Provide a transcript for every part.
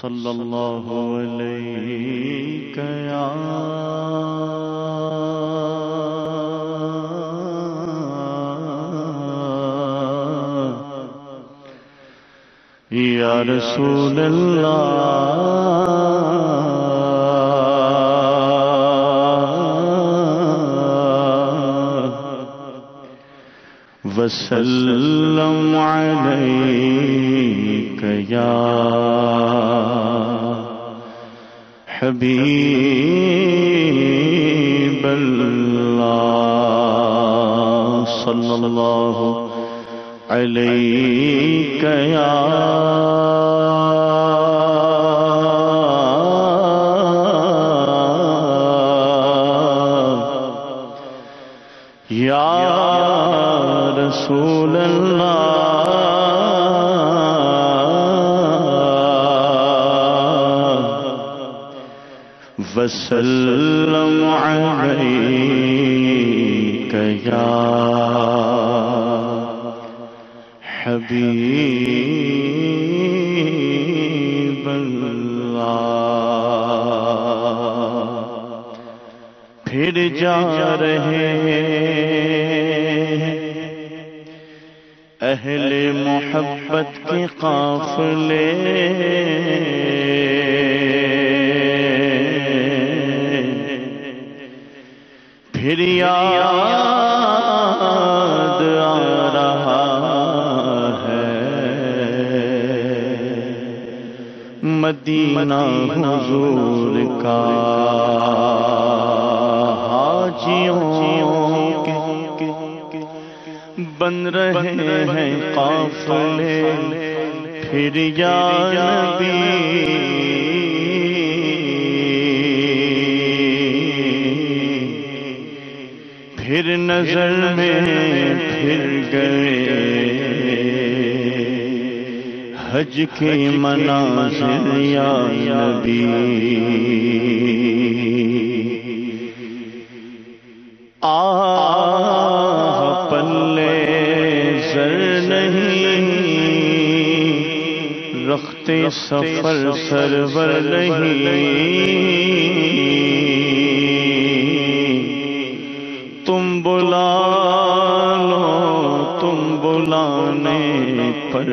صلی اللہ علیہ یا رسول اللہ وسلم علیک یا حبیب اللہ صلی اللہ علیک یا رسول اللہ وسلم علیک یا حبیب اللہ پھر جا رہے اہل محبت کے قافلے پھر یاد آ رہا ہے مدینہ حضور کا حاجیوں کے بن رہے ہیں قافلے پھر یا نبی پھر نظر میں پھر گئے حج کے مناظر یا نبی پلے زر نہیں رختے سفر سرور نہیں تم بلا لو تم بلانے پر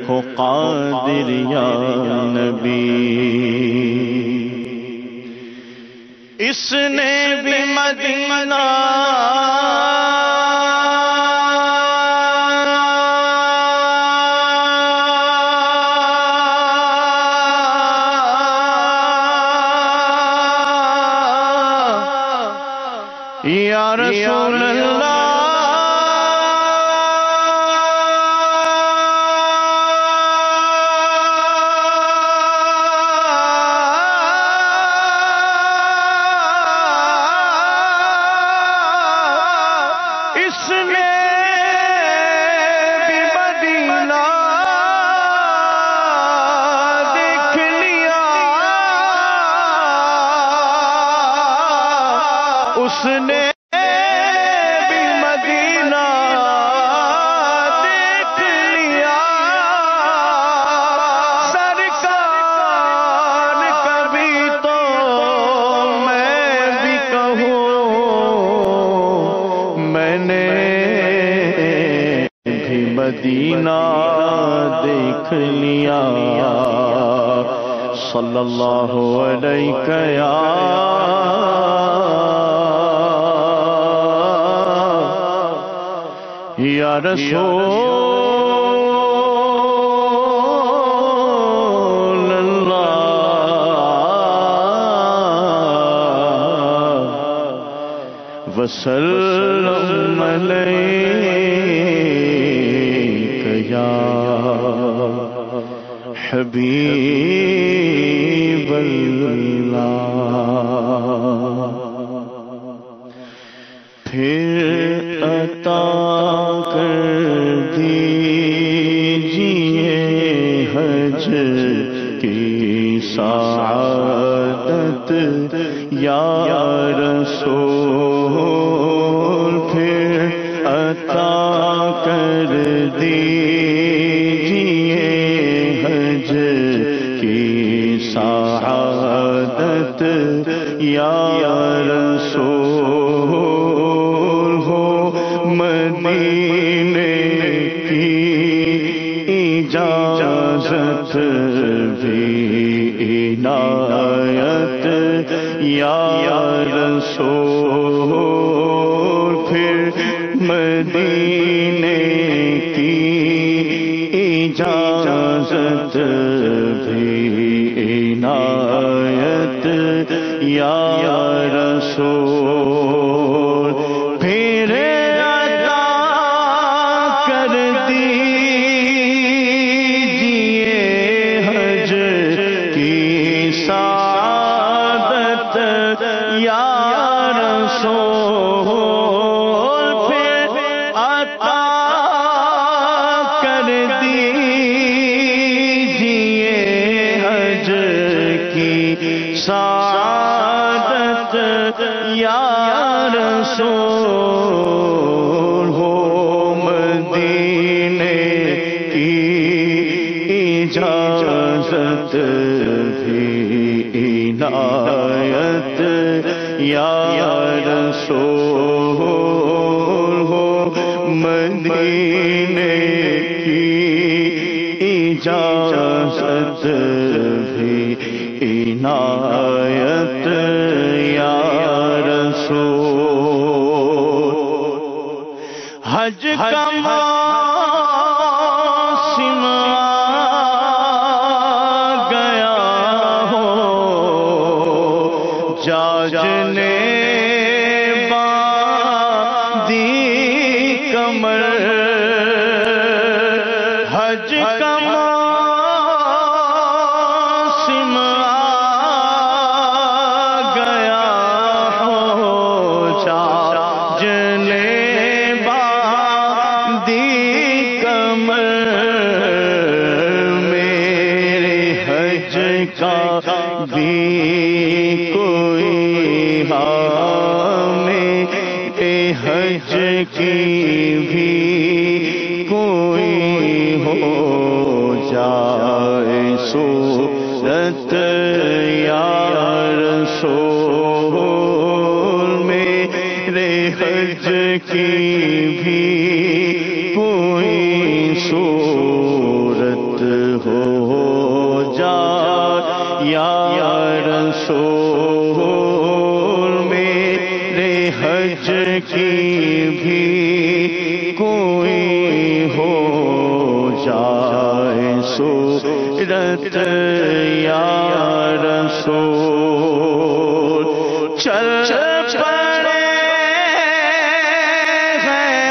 ہو قادر یا نبی اس نے بھی مدینہ یا رسول اللہ اس نے بھی مدینہ دیکھ لیا اس نے بھی مدینہ دیکھ لیا سرکار کبھی تو میں بھی کہوں میں نے بھی مدینہ دیکھ لیا صلی اللہ علیہ یا رسول اللہ وسلم علیک یا حبیب اللہ پھر عطا کر دیجئے حج کی سعادت یا رسول پھر عطا کر دیجئے حج سعادت یا رسول ہو، مدینے کی اجازت بھی عنایت یا رسول، پھر مدینے کی اجازت بھی عنایت یا رسول، پھر عطا کر دیجئے حج کی سعادت یا رسول، پھر عطا کر دیجئے حج کی سعادت یا رسول ہو، مدینے کی اجازت بھی عنایت یا رسول ہو، مدینے کی اجازت بھی عنایت یا رسول۔ حج کا موسم آ گیا ہو، جاجنے باندھی کمر، حج کا موسم آ گیا ہو، جاجنے باندھی کمر، میرے حج کا بھی کوئی میرے حج کی بھی کوئی ہو جائے صورت یا رسول، میرے حج کی بھی کوئی صورت ہو جائے یا رسول، میرے حج کی بھی کوئی ہو جائے صورت یا رسول، چل پڑے ہیں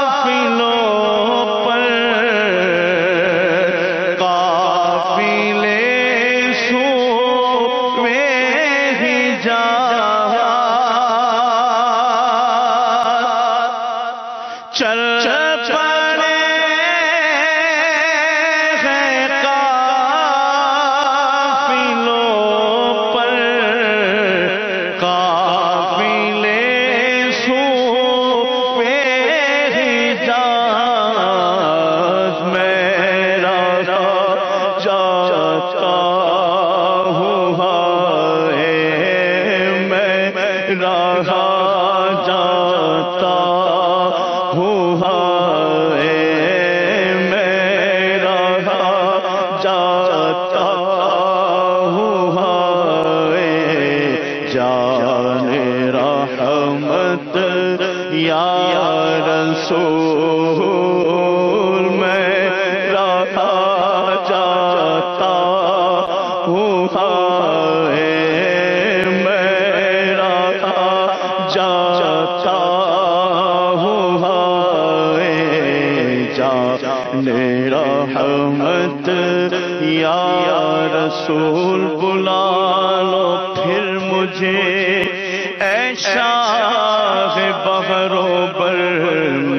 قافلوں پر، قافلے سوئے حجاز، چل پڑے ہیں قافلوں پر، قافلے سوئے حجاز، میرا جاتا ہوں ہائے، میرا جاتا ہوں ہائے، میرا جاتا ہوں ہائے، جان رحمت یا رسول، میرا جاتا ہوں ہائے، میرا جاتا ہوں ہائے، جان رحمت یا رسول، بلا لو پھر مجھے اے شاہ بحر و بر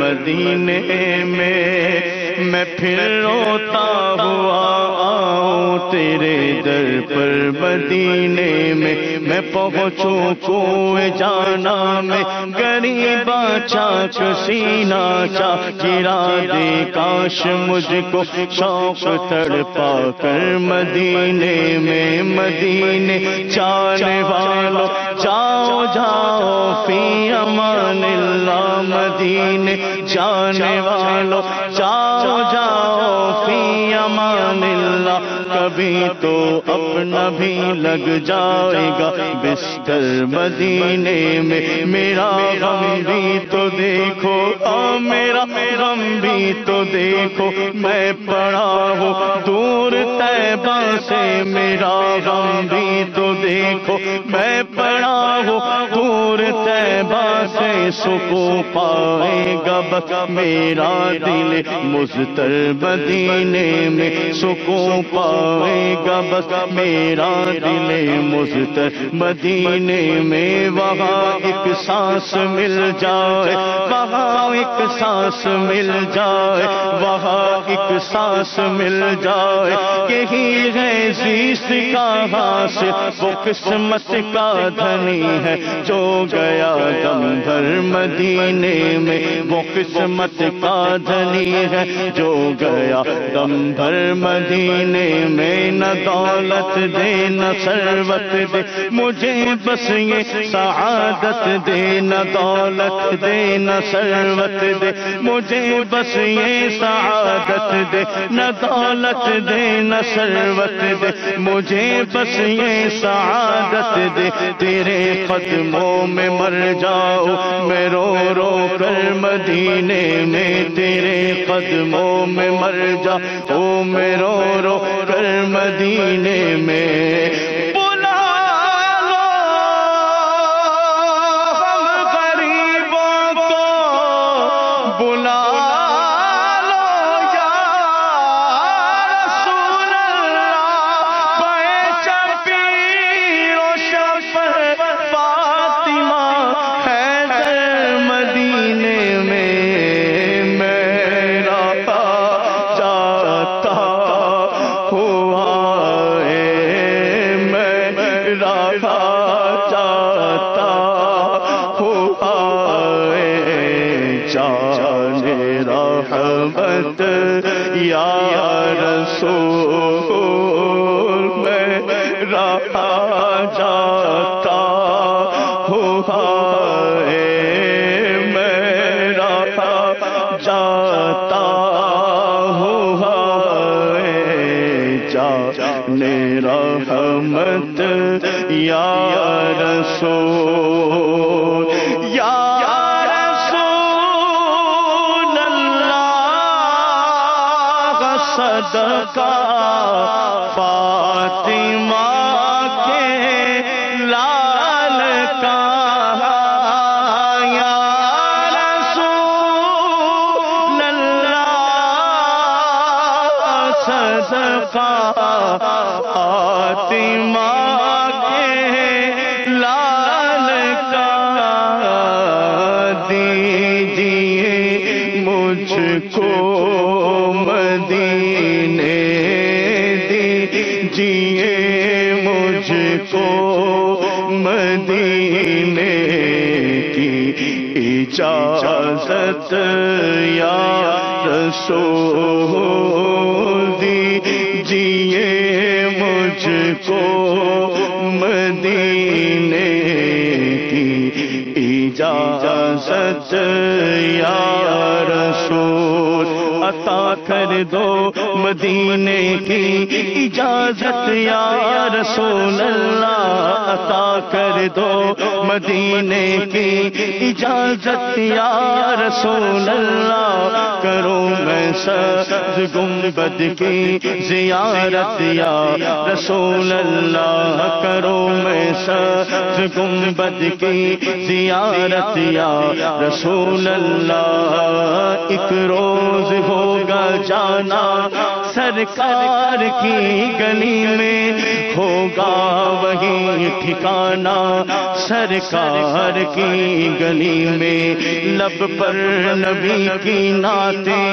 مدینے میں پھر روتا ہوا آؤں تیرے در پر مدینے میں پہنچوں کوئے جانا میں غریبا چاک سینہ چا گرا دے کاش مجھ کو شوق تڑپا کر مدینے میں مدینے جانے والوں جاؤ جاؤ فی امان اللہ مدینے جانے والوں جاؤ جاؤ فی امان اللہ کبھی تو اپنا بھی لگ جائے گا بستر مدینے میں میرا غم بھی تو دیکھو میرا غم بھی تو دیکھو میں پڑا ہوں دور طیبہ سے میرا غم بھی تو دیکھو میں پڑا ہوں دور طیبہ سے سکون پائے گا بس میرا دل مضطر مدینے میں سکون پائے گا بس میرا دل مضطر مدینے میں وہاں ایک سانس مل جائے وہاں ایک سانس مل جائے وہاں ایک سانس مل جائے یہی ہے زیست کا حاصل وہ قسمت کا دھنی ہے جو گیا دم بھر مدینے میں وہ قسمت کا دھنی ہے جو گیا دم بھر مدینے میں نہ دولت دے نہ ثروت دے مجھے بس یہ سعادت دے نہ دولت دے نہ ثروت دے مجھے بس یہ سعادت دے نہ دولت دے نہ ثروت دے مجھے بس یہ سعادت دے تیرے قدموں میں مر جاؤ میں رو رو کر مدینے میں تیرے قدموں میں مر جاؤ میں رو رو کر مدینے میں یا رسول میں رہا جاتا ہوں میں رہا جاتا ہوں جانے رحمت یا رسول صدقہ فاطمہ کے لال کا یا رسول اللہ صدقہ فاطمہ کے لال کا دیجیے مجھ کو مدینے دیجیے مجھ کو مدینے کی اجازت یا رسول دیجیے مجھ کو مدینے کی اجازت یا رسول عطا کر دو مدینے کی اجازت یا رسول اللہ عطا کر دو مدینے کی اجازت یا رسول اللہ کرو میں سبز گنبد کی زیارت یا رسول اللہ کرو میں سبز گنبد کی زیارت یا رسول اللہ ایک روز ہوگا جانا سرکار کی گلی میں ہوگا وہی ٹھکانہ، سرکار کی گلی میں لب پر نبی کی نعتیں،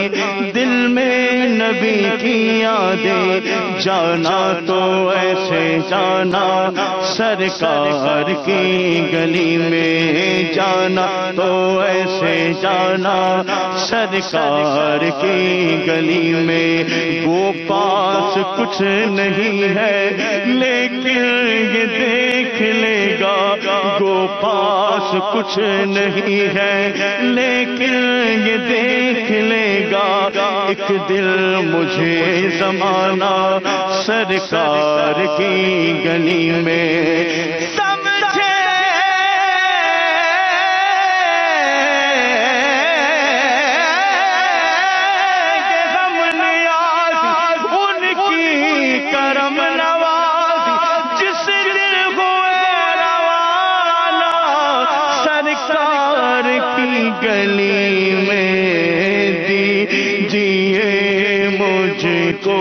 دل میں نبی کی یادیں، جانا تو ایسے جانا سرکار کی گلی میں، جانا تو ایسے جانا سرکار کی گلی میں۔ وہ پاس کچھ نہیں ہے لیکن یہ دیکھ لے گا، وہ پاس کچھ نہیں ہے لیکن یہ دیکھ لے گا، ایک دل مجھے زمانہ سرکار کی گلی میں۔ سمجھے غم نیاز ان کی کرم نواز، جس دل ہوئے روانہ سرکار کی گلی میں، دیجیے مجھ کو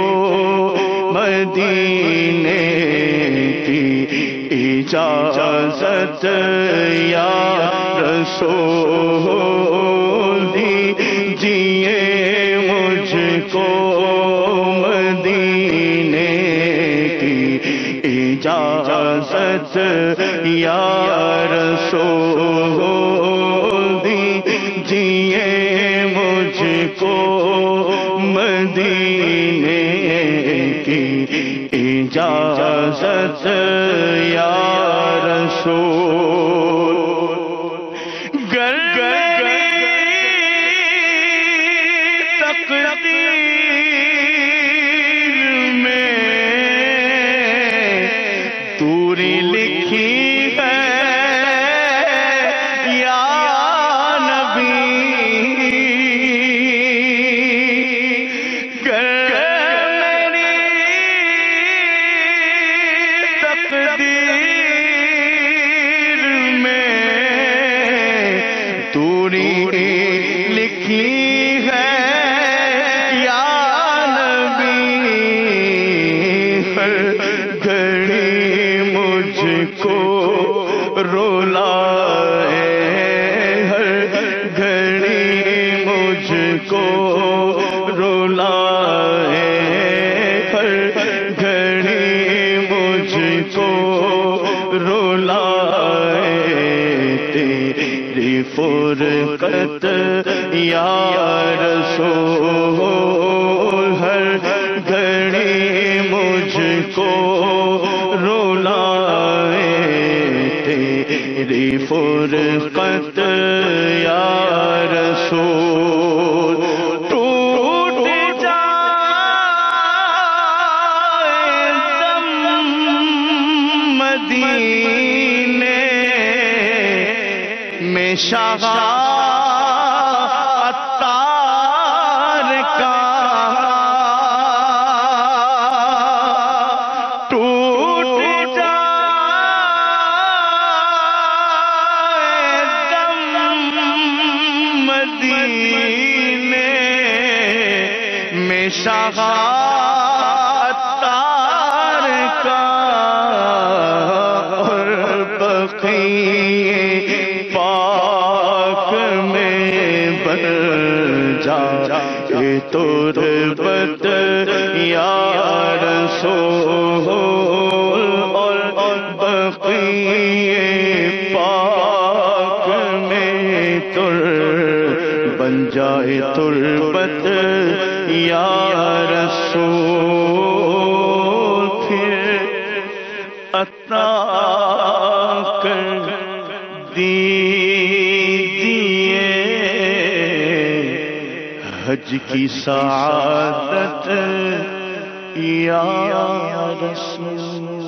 مدینے کی اجازت یا رسول، دیجیے مجھ کو مدینے کی اجازت یا رسول، دیجیے مجھ کو مدینے کی اجازت یا رسول۔ گر میری تقدیر میں دوری لکھی ہے یا نبی، گر میری تقدیر میں دوری لکھی ہے یا نبی، ہر گھڑی مجھ کو رولائے، ہر گھڑی مجھ کو رولائے، ہر گھڑی مجھ کو رولائے، تیری فرقت یا رسول، ہر گھڑی مجھ کو رولائے، تیری فرقت یا رسول۔ ٹوٹ جائے دم مدینے میں شاہ عطار کا، ٹوٹ جائے دم مدینے میں شاہ عطار کا، اور بقیے پاک میں بن جائے تربت یا رسول، اور بقیے پاک میں بن جائے تربت یا رسول، پھر عطا کر دیجیے حج کی سعادت یا رسول۔